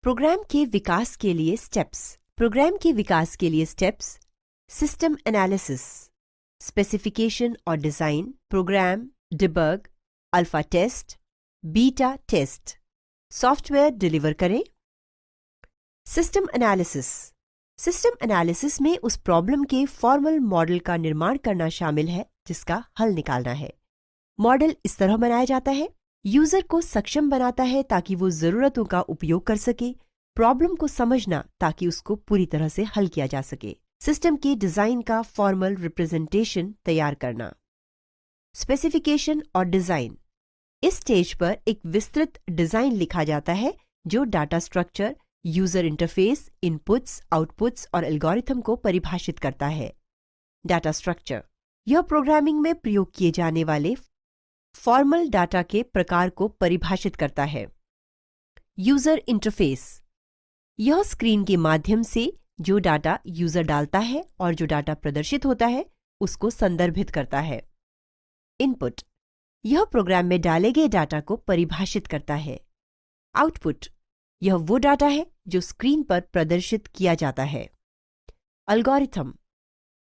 Programme के विकास के लिए स्टेप्स। प्रोग्राम के विकास के लिए स्टेप्स: सिस्टम एनालिसिस, स्पेसिफिकेशन और design, program, debug, alpha test, beta test, software deliver करें। System analysis. सिस्टम एनालिसिस में उस प्रॉब्लम के फॉर्मल मॉडल का निर्माण करना शामिल है जिसका हल निकालना है। मॉडल इस तरह बनाया जाता है: यूजर को सक्षम बनाता है ताकि वो जरूरतों का उपयोग कर सके, प्रॉब्लम को समझना ताकि उसको पूरी तरह से हल किया जा सके, सिस्टम के डिजाइन का फॉर्मल रिप्रेजेंटेशन तैयार करना। स्पेसिफिकेशन और डिजाइन। इस स्टेज पर एक विस्तृत डिजाइन लिखा जाता है जो data structure, user interface, inputs, outputs और एल्गोरिथम को परिभाषित करता है। Data structure. यह प्रोग्रामिंग में प्रयोग किए जाने वाले फॉर्मल डाटा के प्रकार को परिभाषित करता है। User interface. यह स्क्रीन के माध्यम से जो डाटा यूजर डालता है और जो डाटा प्रदर्शित होता है उसको संदर्भित करता है। इनपुट। यह प्रोग्राम में डाले गए डाटा को परिभाषित करता है। आउटपुट। यह वो डाटा है जो स्क्रीन पर प्रदर्शित किया जाता है। एल्गोरिथम।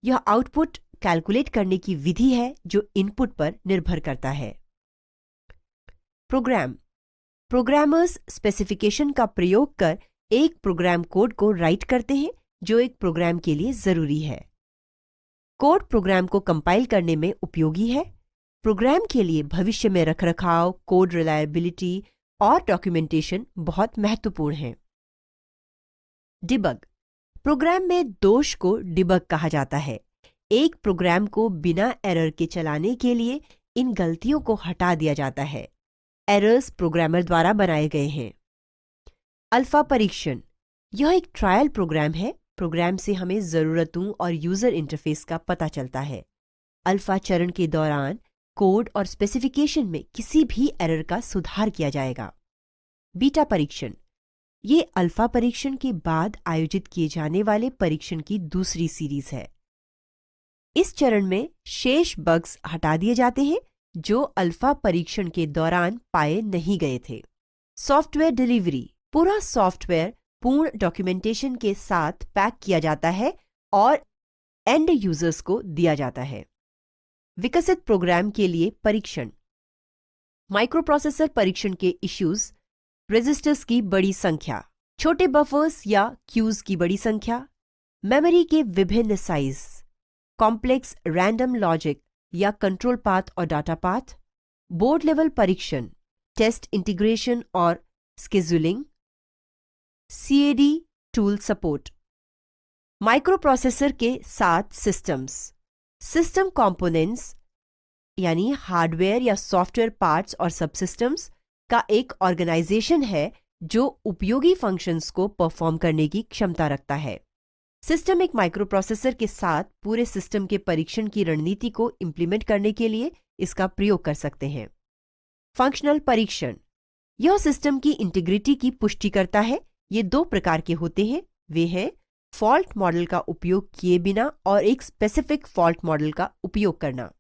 यह आउटपुट कैलकुलेट करने की विधि है जो इनपुट पर निर्भर करता है। प्रोग्राम। प्रोग्रामर्स स्पेसिफिकेशन का प्रयोग कर एक प्रोग्राम कोड को राइट करते हैं जो एक प्रोग्राम के लिए जरूरी है। कोड प्रोग्राम को कंपाइल करने में उपयोगी है। प्रोग्राम के लिए भविष्य में रखरखाव, कोड रिलायबिलिटी और डॉक्यूमेंटेशन बहुत महत्वपूर्ण है। डिबग। प्रोग्राम में दोष को डिबग कहा जाता है। एक प्रोग्राम को बिना एरर के चलाने के लिए इन गलतियों को हटा दिया जाता है। एरर्स प्रोग्रामर द्वारा बनाए गए हैं। अल्फा परीक्षण। यह एक ट्रायल प्रोग्राम है। प्रोग्राम से हमें जरूरतों और यूजर इंटरफेस का पता चलता है। अल्फा चरण के दौरान कोड और स्पेसिफिकेशन में किसी भी एरर का सुधार किया जाएगा। बीटा परीक्षण। ये अल्फा परीक्षण के बाद आयोजित किए जाने वाले परीक्षण की दूसरी सीरीज है। इस चरण में शेष बग्स हटा दिए जाते हैं जो अल्फा परीक्षण के दौरान पाए नहीं गए थे। Software delivery. पूरा सॉफ्टवेयर पूर्ण डॉक्यूमेंटेशन के साथ पैक किया जाता है और एंड यूजर्स को दिया जाता है। विकसित प्रोग्राम के लिए परीक्षण। माइक्रोप्रोसेसर परीक्षण के इश्यूज: रजिस्टर्स की बड़ी संख्या, छोटे बफर्स या क्यूज की बड़ी संख्या, मेमोरी के विभिन्न साइज, कॉम्प्लेक्स रैंडम लॉजिक या कंट्रोल पाथ और डाटा पाथ। बोर्ड लेवल परीक्षण, टेस्ट इंटीग्रेशन और scheduling, CAD tool support. Microprocessor के साथ सिस्टम्स। सिस्टम कंपोनेंट्स यानी हार्डवेयर या सॉफ्टवेयर पार्ट्स और सबसिस्टम्स का एक ऑर्गेनाइजेशन है जो उपयोगी फंक्शंस को परफॉर्म करने की क्षमता रखता है। सिस्टम एक माइक्रोप्रोसेसर के साथ पूरे सिस्टम के परीक्षण की रणनीति को इंप्लीमेंट करने के लिए इसका प्रयोग कर सकते हैं। फंक्शनल परीक्षण। यह सिस्टम की इंटीग्रिटी की पुष्टि करता है। ये दो प्रकार के होते हैं। वे हैं फॉल्ट मॉडल का उपयोग किए बिना और एक स्पेसिफिक फॉल्ट मॉडल का उपयोग करना।